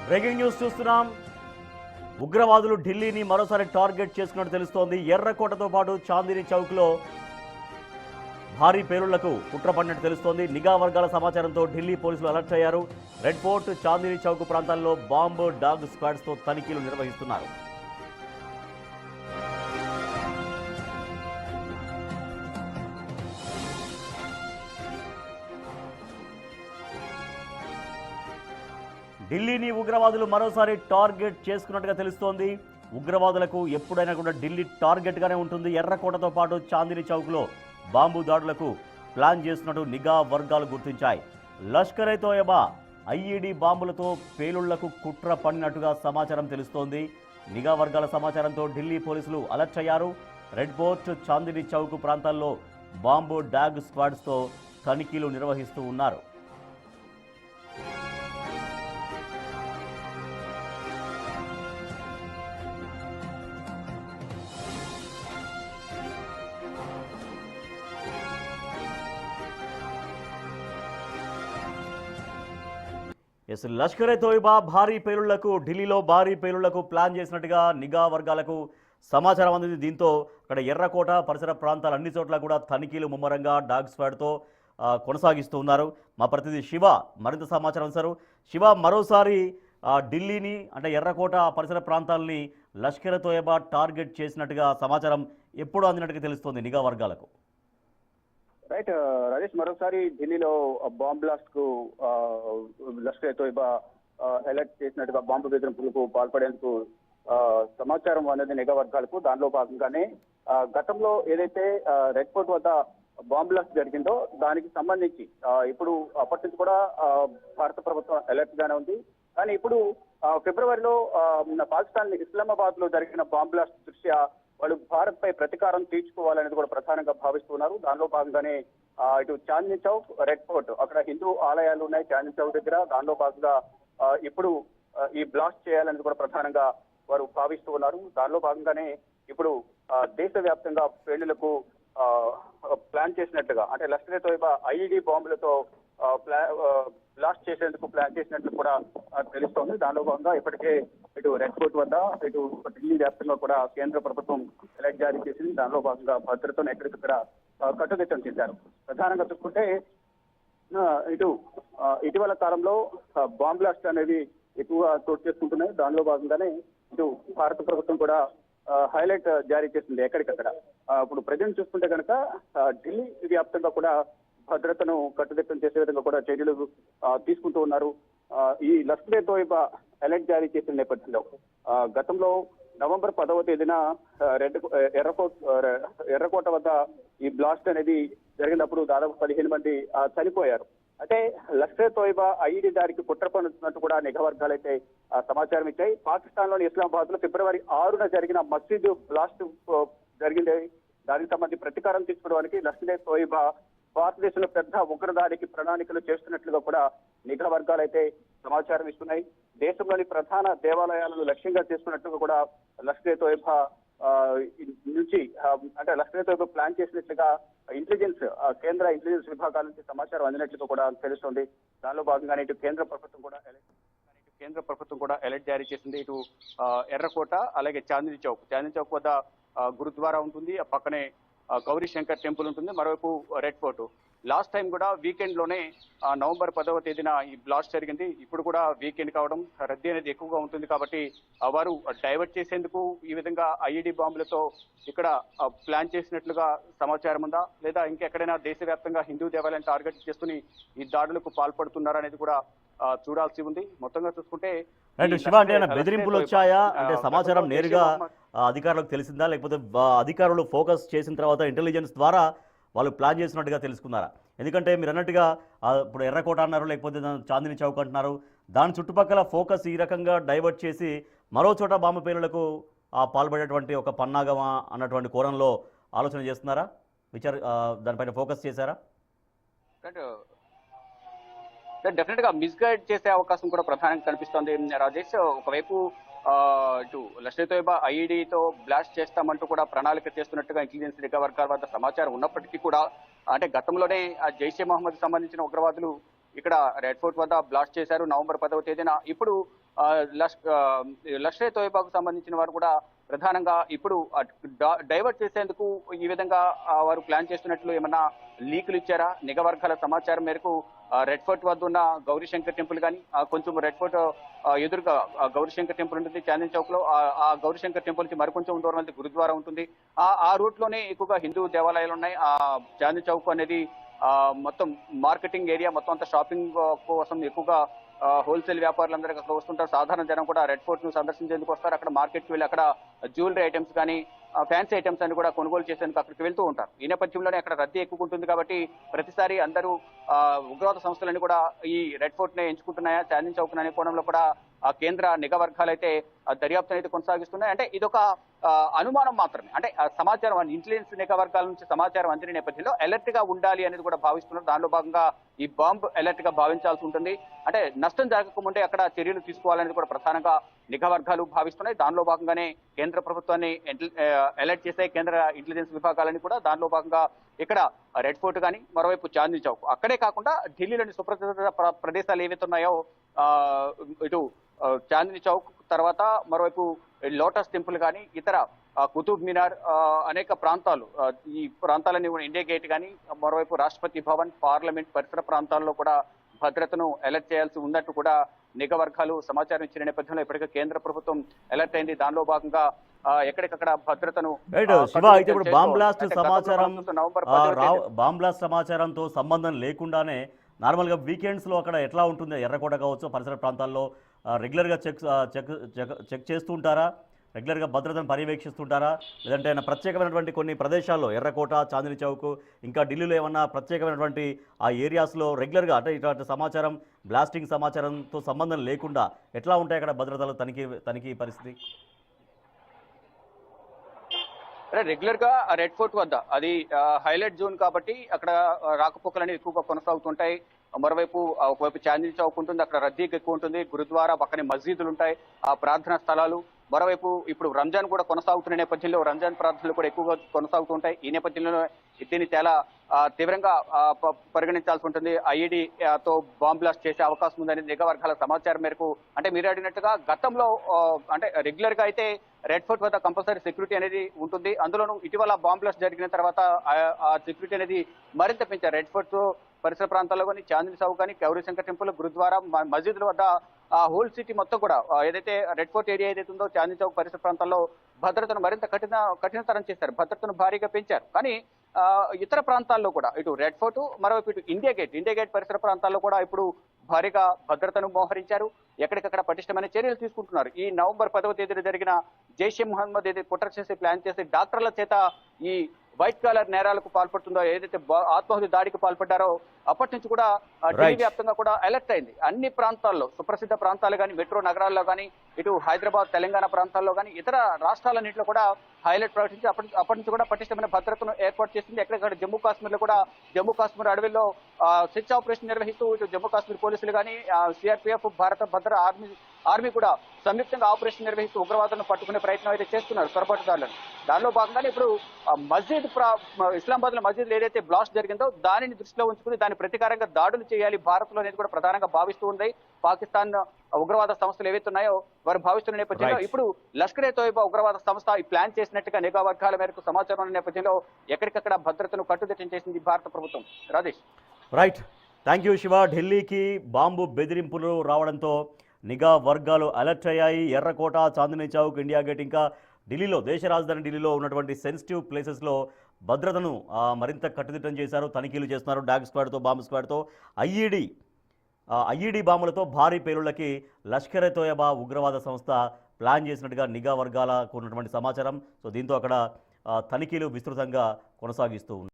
Breaking news చూస్తున్నాం. ఉగ్రవాదులు ఢిల్లీని మరోసారి టార్గెట్ చేసుకున్నట్టు తెలుస్తోంది. ఎర్రకోటతో పాటు చాందినీ చౌక్లో భారీ పేలుళ్లకు కుట్ర పడినట్టు తెలుస్తోంది. నిఘా వర్గాల సమాచారంతో ఢిల్లీ పోలీసులు అలర్ట్ అయ్యారు. రెడ్ ఫోర్ట్, చాందినీ చౌక్ ప్రాంతాల్లో బాంబు డాగ్ స్క్వాడ్స్తో తనిఖీలు నిర్వహిస్తున్నారు. ఢిల్లీని ఉగ్రవాదులు మరోసారి టార్గెట్ చేసుకున్నట్టుగా తెలుస్తోంది. ఉగ్రవాదులకు ఎప్పుడైనా కూడా ఢిల్లీ టార్గెట్గానే ఉంటుంది. ఎర్రకోటతో పాటు చాందినీ చౌక్లో బాంబు దాడులకు ప్లాన్ చేస్తున్నట్టు నిఘా వర్గాలు గుర్తించాయి. లష్కర్ ఏ తోయబా ఐఈడీ బాంబులతో పేలుళ్లకు కుట్ర పడినట్టుగా సమాచారం తెలుస్తోంది. నిఘా వర్గాల సమాచారంతో ఢిల్లీ పోలీసులు అలర్ట్ అయ్యారు. రెడ్ ఫోర్ట్, చాందినీ చౌక్ ప్రాంతాల్లో బాంబు డాగ్ స్క్వాడ్స్తో తనిఖీలు నిర్వహిస్తూ ఉన్నారు. లష్కర్ ఏ తోయిబా ఢిల్లీలో భారీ పేలుళ్లకు ప్లాన్ చేసినట్టుగా నిఘా వర్గాలకు సమాచారం అందింది. దీంతో అక్కడ ఎర్రకోట పరిసర ప్రాంతాలు అన్ని చోట్ల కూడా తనిఖీలు ముమ్మరంగా డాగ్ స్క్వాడ్తో కొనసాగిస్తూ ఉన్నారు. మా ప్రతినిధి శివ మరింత సమాచారం సార్. శివ, మరోసారి ఢిల్లీని అంటే ఎర్రకోట పరిసర ప్రాంతాలని లష్కర్ ఏ తోయిబా టార్గెట్ చేసినట్టుగా సమాచారం ఎప్పుడు అందినట్టుగా తెలుస్తోంది నిఘా వర్గాలకు. రైట్ రాజేష్, మరోసారి ఢిల్లీలో బాంబ్ బ్లాస్ట్ కు లష్కర్ ఏ తోయిబా అలర్ట్ చేసినట్టుగా బాంబు బెదిరింపులకు పాల్పడేందుకు సమాచారం అనేది నిఘా వర్గాలకు. దానిలో భాగంగానే గతంలో ఏదైతే రెడ్ ఫోర్ట్ వద్ద బాంబ్ బ్లాస్ట్ జరిగిందో దానికి సంబంధించి ఇప్పుడు అప్పటి నుంచి కూడా భారత ప్రభుత్వం అలర్ట్ గానే ఉంది. కానీ ఇప్పుడు ఫిబ్రవరిలో పాకిస్తాన్ ఇస్లామాబాద్ లో జరిగిన బాంబ్ బ్లాస్ట్ దృష్ట్యా వాళ్ళు భారత్ పై ప్రతీకారం తీర్చుకోవాలనేది కూడా ప్రధానంగా భావిస్తున్నారు. దానిలో భాగంగానే ఇటు చాందినీ చౌక్, రెడ్ ఫోర్ట్, అక్కడ హిందూ ఆలయాలు ఉన్నాయి చాందినీ చౌక్ దగ్గర. దానిలో భాగంగా ఇప్పుడు ఈ బ్లాస్ట్ చేయాలనేది కూడా ప్రధానంగా వారు భావిస్తూ ఉన్నారు. దానిలో భాగంగానే ఇప్పుడు దేశవ్యాప్తంగా పేలుళ్లకు ప్లాన్ చేసినట్లుగా, అంటే లష్కర్ ఏ తోయిబా ఐఈడీ బాంబులతో బ్లాస్ట్ చేసేందుకు ప్లాన్ చేసినట్లు కూడా తెలుస్తోంది. దానిలో భాగంగా ఇప్పటికే ఇటు రెడ్ ఫోర్ట్ వద్ద, ఇటు ఢిల్లీ వ్యాప్తంగా కూడా కేంద్ర ప్రభుత్వం అలర్ట్ జారీ చేసింది. దానిలో భాగంగా భద్రతను ఎక్కడికక్కడ కట్టుదిట్టం చేశారు. ప్రధానంగా చూసుకుంటే ఇటీవల కాలంలో బాంబ్ బ్లాస్ట్ అనేది ఎక్కువగా చోటు చేసుకుంటున్నాయి. దానిలో భాగంగానే ఇటు భారత ప్రభుత్వం కూడా హైలైట్ జారీ చేసింది ఎక్కడికక్కడ. ఇప్పుడు ప్రజెంట్ చూసుకుంటే కనుక ఢిల్లీ వ్యాప్తంగా కూడా భద్రతను కట్టుదిట్టం చేసే విధంగా కూడా చర్యలు తీసుకుంటూ ఉన్నారు. ఈ లష్కర్ ఏ తోయిబా అలర్ట్ జారీ చేసిన నేపథ్యంలో గతంలో నవంబర్ 10వ తేదీన ఎర్రకోట వద్ద ఈ బ్లాస్ట్ అనేది జరిగినప్పుడు దాదాపు 15 మంది చనిపోయారు. అంటే లష్కర్ ఏ తోయిబా ఐఈడీ దాడికి కుట్ర పన్నుతున్నట్టు కూడా నిఘా వర్గాలు అయితే సమాచారం ఇచ్చాయి. పాకిస్తాన్ లోని ఇస్లామాబాద్ లో ఫిబ్రవరి 6న జరిగిన మసీదు బ్లాస్ట్ జరిగింది. దానికి సంబంధించి ప్రతీకారం తీసుకోవడానికి లష్కర్ ఏ తోయిబా భారతదేశంలో పెద్ద ఉగ్రదాడికి ప్రణాళికలు చేస్తున్నట్లుగా కూడా నిఘా వర్గాలు అయితే సమాచారం ఇస్తున్నాయి. దేశంలోని ప్రధాన దేవాలయాలను లక్ష్యంగా చేసుకున్నట్లుగా కూడా లష్కర్ ఏ తోయిబా నుంచి, అంటే లష్కర్ ఏ తోయిబా ప్లాన్ చేసినట్లుగా ఇంటెలిజెన్స్, కేంద్ర ఇంటెలిజెన్స్ విభాగాల నుంచి సమాచారం అందినట్లుగా కూడా తెలుస్తోంది. దానిలో భాగంగానే ఇటు కేంద్ర ప్రభుత్వం కూడా అలర్ట్ జారీ చేసింది. ఇటు ఎర్రకోట, అలాగే చాందినీ చౌక్ వద్ద గురుద్వారా ఉంటుంది, ఆ పక్కనే గౌరీ శంకర్ టెంపుల్ ఉంటుంది, మరోవైపు రెడ్ ఫోర్ట్. లాస్ట్ టైం కూడా వీకెండ్ లోనే నవంబర్ 10వ తేదీన ఈ బ్లాస్ట్ జరిగింది. ఇప్పుడు కూడా వీకెండ్ కావడం, రద్దీ అనేది ఎక్కువగా ఉంటుంది కాబట్టి వారు డైవర్ట్ చేసేందుకు ఈ విధంగా ఐఈడీ బాంబులతో ఇక్కడ ప్లాన్ చేసినట్లుగా సమాచారం ఉందా, లేదా ఇంకెక్కడైనా దేశవ్యాప్తంగా హిందూ దేవాలయం టార్గెట్ చేసుకుని ఈ దాడులకు పాల్పడుతున్నారా అనేది కూడా చూడాల్సి ఉంది. మొత్తంగా చూసుకుంటే బెదిరింపులు వచ్చాయా అంటే సమాచారం నేరుగా అధికారులకు తెలిసిందా, లేకపోతే అధికారులు ఫోకస్ చేసిన తర్వాత ఇంటెలిజెన్స్ ద్వారా వాళ్ళు ప్లాన్ చేసినట్టుగా తెలుసుకున్నారా? ఎందుకంటే మీరు అన్నట్టుగా ఇప్పుడు ఎర్రకోట అన్నారు, లేకపోతే చాందినీ చౌక్ అంటున్నారు, దాని చుట్టుపక్కల ఫోకస్ ఈ రకంగా డైవర్ట్ చేసి మరో చోట బాంబు పేలులకు పాల్పడేటువంటి ఒక పన్నాగమా అన్నటువంటి కోణంలో ఆలోచన చేస్తున్నారా? దానిపైన ఫోకస్ చేశారా? డెఫినెట్ గా మిస్గైడ్ చేసే అవకాశం కూడా ప్రధానంగా కనిపిస్తోంది రాజేష్. ఒకవైపు ఇటు లష్కర్ ఏ తోయిబా ఐఈడీతో బ్లాస్ట్ చేస్తామంటూ కూడా ప్రణాళిక చేస్తున్నట్టుగా ఇంటెలిజెన్స్ నిఘా వర్గాల వద్ద సమాచారం ఉన్నప్పటికీ కూడా, అంటే గతంలోనే జైషే మహమ్మద్ సంబంధించిన ఉగ్రవాదులు ఇక్కడ రెడ్ ఫోర్ట్ వద్ద బ్లాస్ట్ చేశారు నవంబర్ 10వ తేదీన. ఇప్పుడు లష్కరే తోయిబాకు సంబంధించిన వారు కూడా ప్రధానంగా ఇప్పుడు డైవర్ట్ చేసేందుకు ఈ విధంగా వారు ప్లాన్ చేస్తున్నట్లు ఏమన్నా లీకులు ఇచ్చారా? నిఘా వర్గాల సమాచారం మేరకు రెడ్ ఫోర్ట్ వద్ద ఉన్న గౌరీశంకర్ టెంపుల్ కానీ కొంచెం రెడ్ ఫోర్ట్ ఎదురుగా గౌరీశంకర్ టెంపుల్ ఉంటుంది చాందినీ చౌక్ లో. ఆ గౌరీశంకర్ టెంపుల్ నుంచి మరికొంచెం దూరం వెళ్తే గురుద్వారా ఉంటుంది. ఆ రూట్ లోనే ఎక్కువగా హిందూ దేవాలయాలు ఉన్నాయి. ఆ చాందినీ చౌక్ అనేది మొత్తం మార్కెటింగ్ ఏరియా, మొత్తం అంతా షాపింగ్ కోసం ఎక్కువగా హోల్సేల్ వ్యాపారులందరూ అక్కడ వస్తుంటారు. సాధారణ జనం కూడా రెడ్ ఫోర్ట్ ను సందర్శించేందుకు వస్తారు. అక్కడ మార్కెట్కి వెళ్ళి అక్కడ జ్యువెలరీ ఐటమ్స్ కానీ ఫ్యాన్సీ ఐటమ్స్ అన్ని కూడా కొనుగోలు చేసేందుకు అక్కడికి వెళ్తూ ఉంటారు. ఈ నేపథ్యంలోనే అక్కడ రద్దీ ఎక్కువ ఉంటుంది కాబట్టి ప్రతిసారి అందరూ ఉగ్రవాద సంస్థలన్నీ కూడా ఈ రెడ్ ఫోర్ట్ నే ఎంచుకుంటున్నాయా, చాందినీ చౌక్ అనే కోణంలో కూడా కేంద్ర నిఘా వర్గాలు అయితే దర్యాప్తును అయితే కొనసాగిస్తున్నాయి. అంటే ఇదొక అనుమానం మాత్రమే. అంటే సమాచారం ఇంటెలిజెన్స్ నిఘా వర్గాల నుంచి సమాచారం అందిన నేపథ్యంలో అలర్ట్ గా ఉండాలి అనేది కూడా భావిస్తున్నారు. దానిలో భాగంగా ఈ బాంబ్ అలర్ట్ గా భావించాల్సి ఉంటుంది. అంటే నష్టం జరగకముందే అక్కడ చర్యలు తీసుకోవాలనేది కూడా ప్రధానంగా నిఘా వర్గాలు భావిస్తున్నాయి. దానిలో భాగంగానే కేంద్ర ప్రభుత్వాన్ని అలర్ట్ చేసే కేంద్ర ఇంటెలిజెన్స్ విభాగాలని కూడా దానిలో భాగంగా ఇక్కడ రెడ్ ఫోర్ట్ కానీ మరోవైపు చాందినీ చౌక్, అక్కడే కాకుండా ఢిల్లీలోని సుప్రసిద్ధ ప్రదేశాలు ఏవైతే ఉన్నాయో ఇటు చాందినీ చౌక్ తర్వాత మరోవైపు లోటస్ టెంపుల్ కానీ ఇతర కుతుబ్ మినార్ అనేక ప్రాంతాలు, ఈ ప్రాంతాలన్నీ కూడా ఇండియా గేట్ కానీ మరోవైపు రాష్ట్రపతి భవన్, పార్లమెంట్ పరిసర ప్రాంతాల్లో కూడా భద్రతను అలర్ట్ చేయాల్సి ఉన్నట్టు కూడా నిఘా వర్గాలు సమాచారం ఇచ్చిన నేపథ్యంలో ఇప్పటికే కేంద్ర ప్రభుత్వం అలర్ట్ అయింది. దానిలో భాగంగా ఎక్కడికక్కడ భద్రతను శివ అయితే ఇప్పుడు బాంబ్ బ్లాస్ట్ సమాచారం బాంబ్ బ్లాస్ట్ సమాచారంతో సంబంధం లేకుండానే నార్మల్గా వీకెండ్స్ లో అక్కడ ఎట్లా ఉంటుంది? ఎర్రకోట కావచ్చు పరిసర ప్రాంతాల్లో రెగ్యులర్గా చెక్ చేస్తూ ఉంటారా? రెగ్యులర్గా భద్రతను పర్యవేక్షిస్తుంటారా? లేదంటే ఏమైనా ప్రత్యేకమైనటువంటి కొన్ని ప్రదేశాల్లో ఎర్రకోట, చాందినీ చౌక్ ఇంకా ఢిల్లీలో ఏమన్నా ప్రత్యేకమైనటువంటి ఆ ఏరియాస్లో రెగ్యులర్గా అంటే ఇటువంటి సమాచారం బ్లాస్టింగ్ సమాచారంతో సంబంధం లేకుండా ఎట్లా ఉంటాయి అక్కడ భద్రతలు తనిఖీ పరిస్థితి? రెగ్యులర్ గా రెడ్ ఫోర్ట్ వద్ద అది హైలైట్ జోన్ కాబట్టి అక్కడ రాకపోకలు అనేవి ఎక్కువగా కొనసాగుతుంటాయి. మరోవైపు ఒకవైపు చాందినీ చౌక్ ఉంటుంది, అక్కడ రద్దీ ఎక్కువ ఉంటుంది. గురుద్వారా పక్కనే మస్జీదులు ఉంటాయి, ఆ ప్రార్థనా స్థలాలు. మరోవైపు ఇప్పుడు రంజాన్ కూడా కొనసాగుతున్న నేపథ్యంలో రంజాన్ ప్రార్థనలు కూడా ఎక్కువగా కొనసాగుతూ ఉంటాయి. ఈ నేపథ్యంలో దీన్ని చాలా తీవ్రంగా పరిగణించాల్సి ఉంటుంది. ఐఈడీతో బాంబ్ బ్లాస్ట్ చేసే అవకాశం ఉందని నిఘా వర్గాల సమాచారం మేరకు. అంటే మీరు అడిగినట్టుగా గతంలో అంటే రెగ్యులర్ గా అయితే రెడ్ ఫోర్ట్ వద్ద కంపల్సరీ సెక్యూరిటీ అనేది ఉంటుంది. అందులోనూ ఇటీవల బాంబ్ బ్లాస్ట్ జరిగిన తర్వాత ఆ సెక్యూరిటీ అనేది మరింత పెంచారు. రెడ్ ఫోర్ట్ పరిసర ప్రాంతాల్లో కానీ చాందినీ చౌక్ కానీ గౌరీశంకర్ టెంపుల్, గురుద్వారా, మస్జిద్ల వద్ద ఆ హోల్ సిటీ మొత్తం కూడా ఏదైతే రెడ్ ఫోర్ట్ ఏరియా ఏదైతే ఉందో చాందినీ చౌక్ పరిసర ప్రాంతాల్లో భద్రతను మరింత కఠినతరం చేశారు, భద్రతను భారీగా పెంచారు. కానీ ఇతర ప్రాంతాల్లో కూడా ఇటు రెడ్ ఫోర్ట్ మరోవైపు ఇటు ఇండియా గేట్ పరిసర ప్రాంతాల్లో కూడా ఇప్పుడు భారీగా భద్రతను మోహరించారు. ఎక్కడికక్కడ పటిష్టమైన చర్యలు తీసుకుంటున్నారు. ఈ నవంబర్ 10వ తేదీన జరిగిన జైషే ముహమ్మద్ ఏదైతే కుట్ర చేసి ప్లాన్ చేసి డాక్టర్ల చేత ఈ వైట్ కాలర్ నేరాలకు పాల్పడుతుందో, ఏదైతే ఆత్మహత్య దాడికి పాల్పడ్డారో అప్పటి నుంచి కూడా ఢిల్లీ వ్యాప్తంగా కూడా అలర్ట్ అయింది. అన్ని ప్రాంతాల్లో సుప్రసిద్ధ ప్రాంతాలు కానీ మెట్రో నగరాల్లో కానీ ఇటు హైదరాబాద్, తెలంగాణ ప్రాంతాల్లో కానీ ఇతర రాష్ట్రాలన్నింటిలో కూడా హైలైట్ ప్రకటించి అప్పటి నుంచి కూడా పటిష్టమైన భద్రతను ఏర్పాటు చేసింది. ఎక్కడెక్కడ జమ్మూ కాశ్మీర్ లో కూడా జమ్మూ కాశ్మీర్ అడవిలో సెర్చ్ ఆపరేషన్ నిర్వహిస్తూ ఇటు జమ్మూ కాశ్మీర్ పోలీసులు కానీ సిఆర్పీఎఫ్, భారత భద్ర ఆర్మీ కూడా సంయుక్తంగా ఆపరేషన్ నిర్వహిస్తూ ఉగ్రవాదులను పట్టుకునే ప్రయత్నం అయితే చేస్తున్నారు చొరబాటుదారులను. దానిలో భాగంగానే ఇప్పుడు మస్జిద్ ఇస్లామాబాద్ లో మస్జిద్ ఏదైతే బ్లాస్ట్ జరిగిందో దానిని దృష్టిలో ఉంచుకుని దాని ప్రతీకారంగా దాడులు చేయాలి భారత్ లో అనేది కూడా ప్రధానంగా భావిస్తూ ఉంది. పాకిస్తాన్ ఉగ్రవాద సంస్థలు ఏవైతే ఉన్నాయో వారు భావిస్తున్న నేపథ్యంలో ఇప్పుడు లష్కరే తోయిబా ఉగ్రవాద సంస్థ ఈ ప్లాన్ చేసినట్టుగా నిఘా వర్గాల మేరకు సమాచారం ఉన్న నేపథ్యంలో ఎక్కడికక్కడ భద్రతను కట్టుదిట్టం చేసింది భారత ప్రభుత్వం. Rajesh. Right, thank you Shiva. ఢిల్లీకి బాంబు బెదిరింపులు రావడంతో నిఘా వర్గాలు అలర్ట్ అయ్యాయి. ఎర్రకోట, చాందినీ చౌక్, ఇండియా గేట్ ఇంకా ఢిల్లీలో దేశ రాజధాని ఢిల్లీలో ఉన్నటువంటి సెన్సిటివ్ ప్లేసెస్లో భద్రతను మరింత కట్టుదిట్టం చేశారు, తనిఖీలు చేస్తున్నారు. డాగ్ స్క్వాడ్తో, బాంబ్ స్క్వాడ్తో, ఐఈడీ బాంబులతో భారీ పేలుళ్లకి లష్కరే తోయబా ఉగ్రవాద సంస్థ ప్లాన్ చేసినట్టుగా నిఘా వర్గాలకు ఉన్నటువంటి సమాచారం. సో దీంతో అక్కడ తనిఖీలు విస్తృతంగా కొనసాగిస్తూ ఉన్నారు.